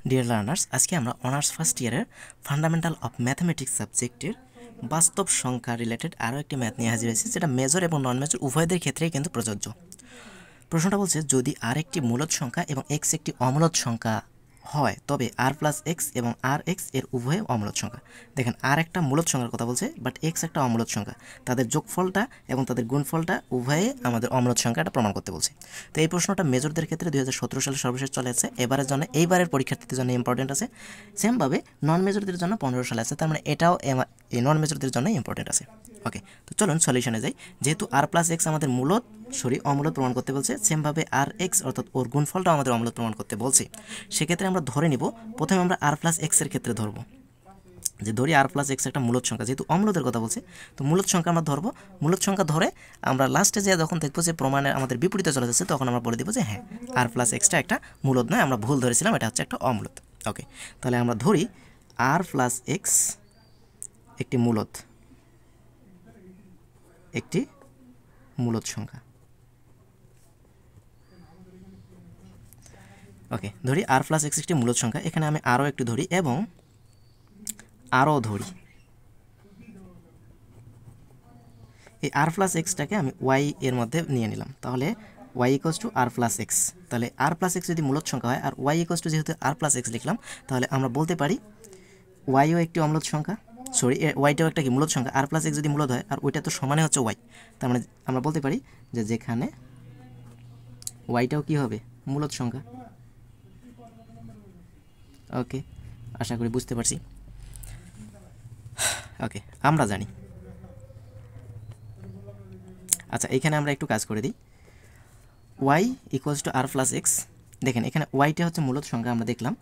Dear learners, আজকে আমরা honours first ইয়ারের ফান্ডামেন্টাল অফ ম্যাথমেটিক্স সাবজেক্টের বাস্তব সংখ্যা রিলেটেড আরও একটি ম্যাথ নিয়ে হাজির হয়েছে, যেটা মেজর এবং নন মেজর উভয়দের ক্ষেত্রেই কিন্তু প্রযোজ্য। প্রশ্নটা বলছে, যদি আর একটি মূলদ সংখ্যা এবং এক্স একটি অমূলদ সংখ্যা হয়, তবে আর প্লাস এক্স এবং আর এক্স এর উভয়ে অমূলদ সংখ্যা। দেখেন, আর একটা মূলদ সংখ্যার কথা বলছে, বাট এক্স একটা অমূলদ সংখ্যা। তাদের যোগফলটা এবং তাদের গুণফলটা উভয়ে আমাদের অমূলদ সংখ্যাটা প্রমাণ করতে বলছে। তো এই প্রশ্নটা মেজরদের ক্ষেত্রে 2017 সালে সর্বশেষ চলে আছে, এবারের জন্য এইবারের পরীক্ষার্থীদের জন্য ইম্পর্টেন্ট আছে। সেমভাবে নন মেজরদের জন্য 15 সালে আছে, তার মানে এটাও এই নন মেজরদের জন্য ইম্পর্টেন্ট আছে। ওকে, তো চলুন সলিউশনে যাই। যেহেতু আর প্লাস এক্স আমাদের অমূলদ প্রমাণ করতে বলছে, সেমভাবে আর এক্স অর্থাৎ ওর গুণফলটাও আমাদের অমূলদ প্রমাণ করতে বলছে। সেক্ষেত্রে আমরা ধরে নিব, প্রথমে আমরা আর প্লাস এক্সের ক্ষেত্রে ধরবো, যে ধরি আর প্লাস এক্স একটা মূলদ সংখ্যা, যেহেতু অমূলদের কথা বলছে তো মূলদ সংখ্যা আমরা ধরবো। মূলদ সংখ্যা ধরে আমরা লাস্টে যে যখন দেখবো যে প্রমাণের আমাদের বিপরীতে চলে যাচ্ছে, তখন আমরা বলে দিব যে হ্যাঁ, আর প্লাস এক্সটা একটা মূলদ নয়, আমরা ভুল ধরেছিলাম, এটা হচ্ছে একটা অমূলদ। ওকে, তাহলে আমরা ধরি আর প্লাস এক্স একটি মূলদ সংখ্যা। ওকে, ধরি আর প্লাস এক্স একটি মূলদ সংখ্যা। এখানে আমি আরও একটু ধরি এবং আরও ধরি। এই আর প্লাস এক্সটাকে আমি ওয়াই এর মধ্যে নিয়ে নিলাম, তাহলে Y equals to R plus X. তাহলে আর প্লাস এক্স যদি মূলদ সংখ্যা হয় আর ওয়াই ইকোয়াস টু যেহেতু আর প্লাস এক্স লিখলাম, তাহলে আমরা বলতে পারি ওয়াইও একটি অমূলদ সংখ্যা, ওয়াইটাও একটা কি মূলদ সংখ্যা। আর প্লাস এক্স যদি মূলদ হয় আর ওইটা তো সমানে হচ্ছে ওয়াই, তার মানে আমরা বলতে পারি যে যেখানে ওয়াইটাও কি হবে, মূলদ সংখ্যা। ওকে, আশা করি বুঝতে পারছি। ওকে, আমরা জানি। আচ্ছা, এখানে আমরা একটু কাজ করে দিই। Y equals to R plus X. দেখেন, এখানে ওয়াইটা হচ্ছে মূলদ সংখ্যা, আমরা দেখলাম।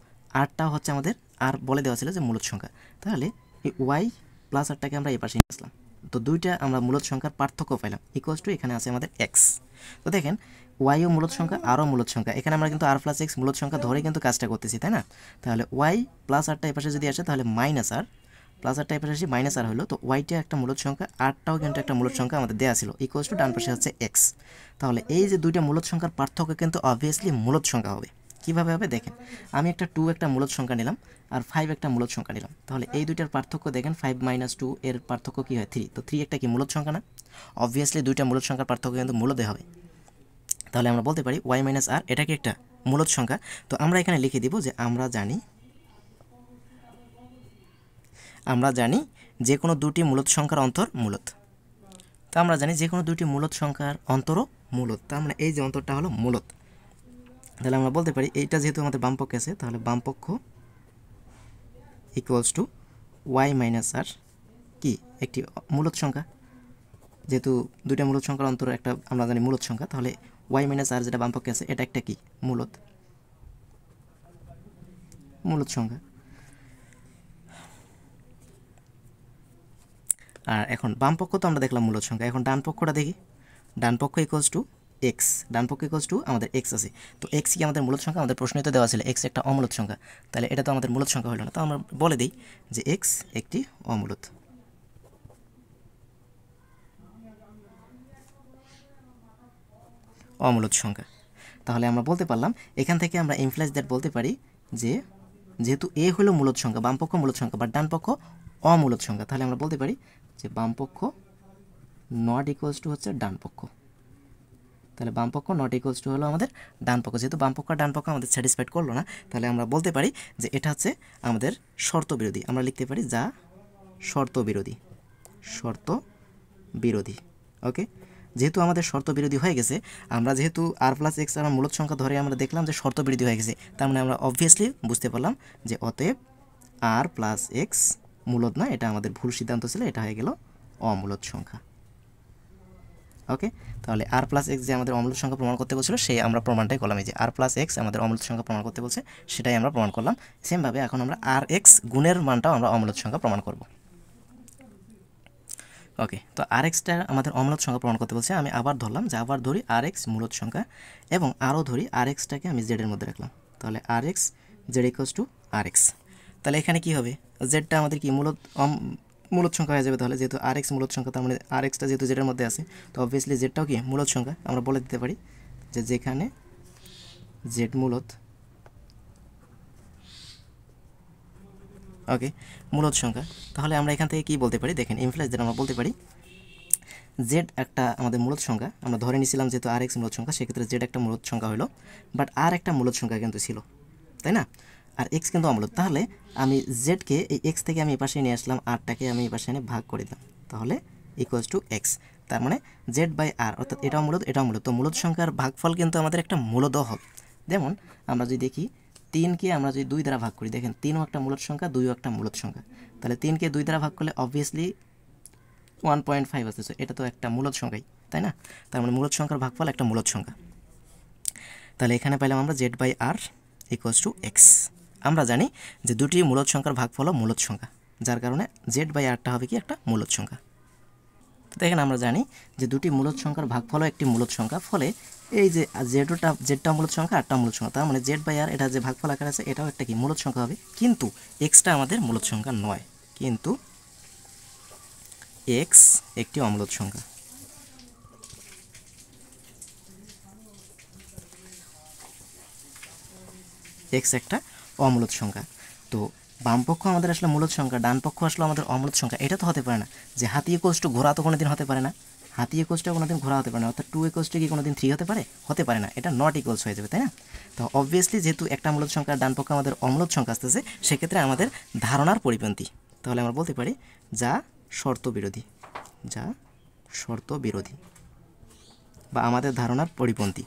আরটাও হচ্ছে আমাদের, আর বলে দেওয়া ছিল যে মূলদ সংখ্যা। তাহলে এই ওয়াই প্লাস আরটাকে আমরা এই পাশে নিয়ে আসলাম, তো দুইটা আমরা মূলদ সংখ্যার পার্থক্য পাইলাম। ইকুয়ালস টু এখানে আছে আমাদের এক্স। তো দেখেন, ওয়াইও মূলদ সংখ্যা, আরও মূলদ সংখ্যা। এখানে আমরা কিন্তু আর প্লাস এক্স মূলদ সংখ্যা ধরে কিন্তু কাজটা করতেছি, তাই না? তাহলে ওয়াই প্লাস আরটা এই পাশে যদি আসে, তাহলে মাইনাস আর, প্লাস আরটা এই পাশে আসি মাইনাস আর হলো। তো ওয়াইটা একটা মূলদ সংখ্যা, আরটাও কিন্তু একটা মূলদ সংখ্যা আমাদের দেওয়া ছিল। ইকুয়ালস টু ডান পাশে হচ্ছে এক্স। তাহলে এই যে দুইটা মূলদ সংখ্যার পার্থক্য কিন্তু অবভিয়াসলি মূলদ সংখ্যা হবে। কীভাবে হবে দেখেন, আমি একটা 2 একটা মূলদ সংখ্যা নিলাম আর 5 একটা মূলদ সংখ্যা নিলাম। তাহলে এই দুইটার পার্থক্য দেখেন, 5 মাইনাস 2 এর পার্থক্য কী হয়, 3। তো 3 একটা কি মূলদ সংখ্যা না? অবভিয়াসলি দুইটা মূলদ সংখ্যার পার্থক্য কিন্তু মূলদে হবে। তাহলে আমরা বলতে পারি ওয়াই মাইনাস আর এটা কি একটা মূলদ সংখ্যা। তো আমরা এখানে লিখে দিব যে আমরা জানি যে কোনো দুটি মূলদ সংখ্যার অন্তর মূলদ। তো আমরা জানি যে কোনো দুটি মূলদ সংখ্যার অন্তরও মূলদ, তার মানে এই যে অন্তরটা হলো মূলদ। তাহলে আমরা বলতে পারি এইটা যেহেতু আমাদের বামপক্ষে আছে, তাহলে বামপক্ষ ইকুয়ালস টু ওয়াই মাইনাস আর কি একটি মূলদ সংখ্যা। যেহেতু দুইটা মূলদ সংখ্যার অন্তর একটা আমরা জানি মূলদ সংখ্যা, তাহলে ওয়াই মাইনাস আর যেটা বামপক্ষে আছে এটা একটা কি মূলদ সংখ্যা। আর এখন বাম পক্ষ তো আমরা দেখলাম মূলদ সংখ্যা, এখন ডান পক্ষটা দেখি। ডান পক্ষ ইকুয়ালস টু এক্স, ডান পক্ষ ইকুয়ালস টু আমাদের এক্স আছে। তো এক্স কি আমাদের মূলদ সংখ্যা? আমাদের প্রশ্নে তো দেওয়া ছিল এক্স একটা অমূলদ সংখ্যা, তাহলে এটা তো আমাদের মূলদ সংখ্যা হলো না। তো আমরা বলে দিই যে এক্স একটি অমূলদ। সংখ্যা। তাহলে আমরা বলতে পারলাম এখান থেকে আমরা ইমপ্লাইজ দ্যাট বলতে পারি যে যেহেতু এ হলো মূলদ সংখ্যা, বামপক্ষ মূলদ সংখ্যা, বা ডান পক্ষ অমূলদ সংখ্যা, তাহলে আমরা বলতে পারি যে বামপক্ষ নট ইকুয়ালস টু হচ্ছে ডান পক্ষ। তাহলে বামপক্ষ নট ইকুয়ালস টু হলো আমাদের ডান পক্ষ। যেহেতু বামপক্ষ আর ডান পক্ষ আমাদের স্যাটিসফাইড করলো না, তাহলে আমরা বলতে পারি যে এটা হচ্ছে আমাদের শর্ত বিরোধী। আমরা লিখতে পারি যা শর্ত বিরোধী। ওকে, যেহেতু আমাদের শর্ত বিরোধী হয়ে গেছে, আমরা যেহেতু আর প্লাস এক্স আমরা মূলদ সংখ্যা ধরে আমরা দেখলাম যে শর্ত বিরোধী হয়ে গেছে, তার মানে আমরা অবভিয়াসলি বুঝতে পারলাম যে অতএব আর প্লাস এক্স মূলদ না, এটা আমাদের ভুল সিদ্ধান্ত ছিল, এটা হয়ে গেল অমূলদ সংখ্যা। ওকে, তাহলে আর প্লাস এক্স যে আমাদের অমূলদ সংখ্যা প্রমাণ করতে বলছিল সেই আমরা প্রমাণটাই করলাম। এই যে আর প্লাস এক্স আমাদের অমূলদ সংখ্যা প্রমাণ করতে বলছে, সেটাই আমরা প্রমাণ করলাম। সেমভাবে এখন আমরা আর এক্স গুণের মানটাও আমরা অমূলদ সংখ্যা প্রমাণ করব। ওকে, তো আর এক্সটা আমাদের অমূলদ সংখ্যা প্রমাণ করতে বলছে। আমি আবার ধরলাম যে আবার ধরি আর এক্স মূলদ সংখ্যা, এবং আরও ধরি আর এক্সটাকে আমি জেডের মধ্যে রাখলাম। তাহলে R X Z equals to R X. তাহলে এখানে কি হবে, জেডটা আমাদের কি মূলদ সংখ্যা হয়ে যাবে। তাহলে যেহেতু আর এক্স মূলদ সংখ্যা, তার মানে আর এক্সটা যেহেতু জেডের মধ্যে আছে, তো অবভিয়াসলি জেডটাও কি মূলদ সংখ্যা। আমরা বলে দিতে পারি যে যেখানে জেড মূলদ ওকে, মূলদ সংখ্যা। তাহলে আমরা এখান থেকে কী বলতে পারি দেখেন, ইমপ্লাইজ দ্যাট আমরা বলতে পারি জেড একটা আমাদের মূলদ সংখ্যা, আমরা ধরে নিয়েছিলাম যেহেতু আর এক্স মূলদ সংখ্যা, সেক্ষেত্রে জেড একটা মূলদ সংখ্যা হলো, বাট আর একটা মূলদ সংখ্যা কিন্তু ছিল, তাই না? আর এক্স কিন্তু অমূলদ। তাহলে আমি জেডকে এই এক্স থেকে আমি এই পাশে নিয়ে আসলাম, আরটাকে আমি এই পাশে এনে ভাগ করে দিলাম, তাহলে ইকুয়ালস টু এক্স। তার মানে জেড বাই আর, অর্থাৎ এটাও মূলদ এটাও মূলদ। তো মূলদ সংখ্যার ভাগফল কিন্তু আমাদের একটা মূলদও হবে। যেমন আমরা যদি দেখি 3কে আমরা যদি 2 দ্বারা ভাগ করি, দেখেন 3ও একটা মূলদ সংখ্যা, 2ও একটা মূলদ সংখ্যা। তাহলে 3কে 2 দ্বারা ভাগ করলে অবভিয়াসলি 1.5 আসতেছে, এটা তো একটা মূলদ সংখ্যাই, তাই না? তার মানে মূলদ সংখ্যার ভাগফল একটা মূলদ সংখ্যা। তাহলে এখানে পাইলাম আমরা Z by R equals to X. আমরা জানি যে দুটি মূলদ সংখ্যার ভাগফল মূলদ সংখ্যা, যার কারণে জেড বাই আরটা হবে কি একটা মূলদ সংখ্যা। দেখেন আমরা জানি যে দুটি মূলদ সংখ্যার ভাগফল একটি মূলদ সংখ্যা, ফলে এই যে জেডটা মূলদ সংখ্যা আরটা মূলদ সংখ্যা, তার মানে জেড বাই আর এটা যে ভাগফল আকার আছে এটাও একটা কি মূলদ সংখ্যা হবে, কিন্তু এক্সটা আমাদের মূলদ সংখ্যা নয়, কিন্তু এক্স একটি অমূলদ সংখ্যা। এক্স একটা অমূলদ সংখ্যা। তো বাম পক্ষ আমাদের আসলে মূলদ সংখ্যা, ডান পক্ষ আসলে আমাদের অমূলদ সংখ্যা। এটা তো হতে পারে না যে হাতি ইকুয়ালস টু ঘোড়া, তো কোনোদিন হতে পারে না। হাতি ইকুয়ালস টু কোনোদিন ঘোড়া হতে পারে না, অর্থাৎ 2 ইকুয়ালস টু কি কোনোদিন 3 হতে পারে? হতে পারে না, এটা নট ইকুয়ালস হয়ে যাবে, তাই না? তো অবভিয়াসলি যেহেতু একটা মূলদ সংখ্যা, ডান পক্ষ আমাদের অমূলদ সংখ্যা আসতেছে, সেক্ষেত্রে আমাদের ধারণার পরিপন্থী। তাহলে আমরা বলতে পারি যা শর্ত বিরোধী, যা শর্ত বিরোধী, বা আমাদের ধারণার পরিপন্থী।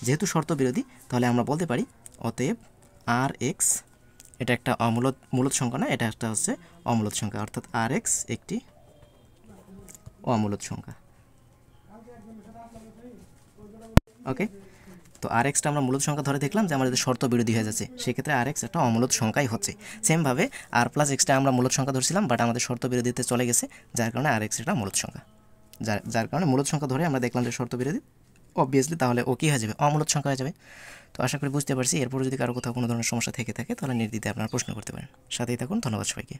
যেহেতু শর্ত বিরোধী, তাহলে আমরা বলতে পারি অতএব আর এক্স এটা একটা মূলদ সংখ্যা না, এটা একটা হচ্ছে অমূলদ সংখ্যা, অর্থাৎ আর এক্স একটি অমূলদ সংখ্যা। ওকে, তো আর এক্সটা আমরা মূলদ সংখ্যা ধরে দেখলাম যে আমাদের শর্ত বিরোধী হয়ে যাচ্ছে, সেক্ষেত্রে আর এক্স একটা অমূলদ সংখ্যাই হচ্ছে। সেমভাবে আর প্লাস এক্সটা আমরা মূলদ সংখ্যা ধরছিলাম, বাট আমাদের শর্ত বিরোধীতে চলে গেছে, যার কারণে আর এক্স একটা মূলদ সংখ্যা। যার কারণে মূলদ সংখ্যা ধরে আমরা দেখলাম যে শর্ত বিরোধী, অবভিয়াসলি তাহলে ও কী হয়ে যাবে? অমূলদ সংখ্যা হয়ে যাবে। তো আশা করি বুঝতে পারছি। এরপর যদি কারো কোথাও কোনো ধরনের সমস্যা থেকে থাকে তাহলে নির্দ্বিধায় আপনারা প্রশ্ন করতে পারেন। সাথেই থাকুন। ধন্যবাদ সবাইকে।